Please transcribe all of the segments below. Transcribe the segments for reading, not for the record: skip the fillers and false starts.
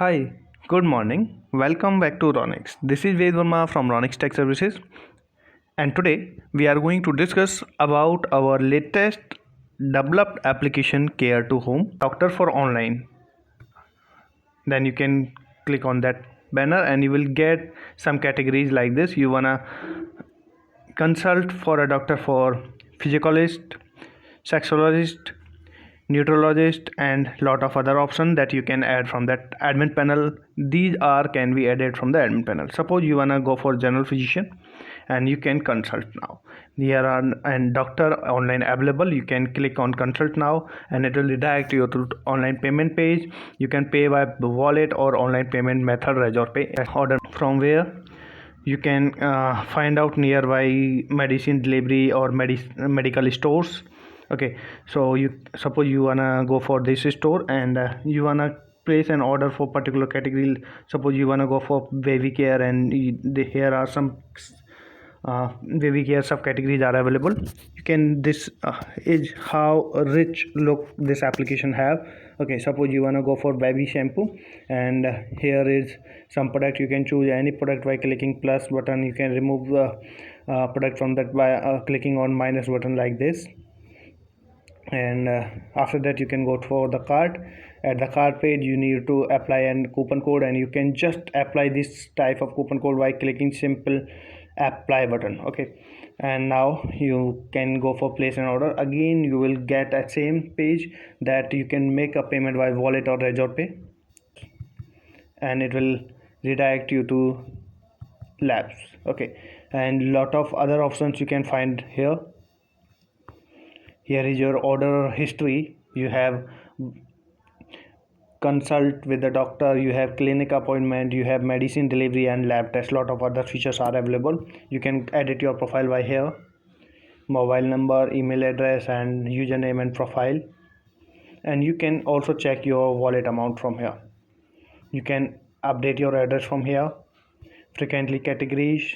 Hi, good morning. Welcome back to Raunix. This is Ved Verma from Raunix Tech Services, and today we are going to discuss about our latest developed application Care to Home Doctor for Online. Then you can click on that banner and you will get some categories like this. You wanna consult for a doctor for physiologist, sexologist, neurologist, and lot of other options that you can add from that admin panel. These are can be added from the admin panel. Suppose you wanna go for general physician and you can consult now. Here are and doctor online available. You can click on consult now and it will redirect you to online payment page. You can pay by wallet or online payment method, Razor Pay. Order from where you can find out nearby medicine delivery or medical stores. Okay, so you suppose you wanna go for this store and you wanna place an order for particular category. Suppose you wanna go for baby care and here are some baby care subcategories are available. You can this is how rich look this application have. Okay, suppose you wanna go for baby shampoo and here is some product. You can choose any product by clicking plus button. You can remove the product from that by clicking on minus button like this, and after that you can go for the cart. At the cart page you need to apply a coupon code and you can just apply this type of coupon code by clicking simple apply button. Okay, and now you can go for place an order. Again you will get a same page that you can make a payment by wallet or Razor Pay, and it will redirect you to labs. Okay, and lot of other options you can find here. Here is your order history. You have consult with the doctor, you have clinic appointment, you have medicine delivery and lab test. Lot of other features are available. You can edit your profile by here, mobile number, email address, and username and profile. And you can also check your wallet amount from here. You can update your address from here, frequently categories,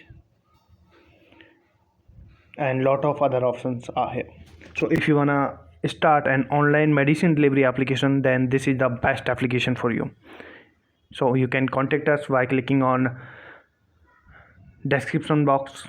and lot of other options are here. So if you wanna start an online medicine delivery application, then this is the best application for you. So you can contact us by clicking on description box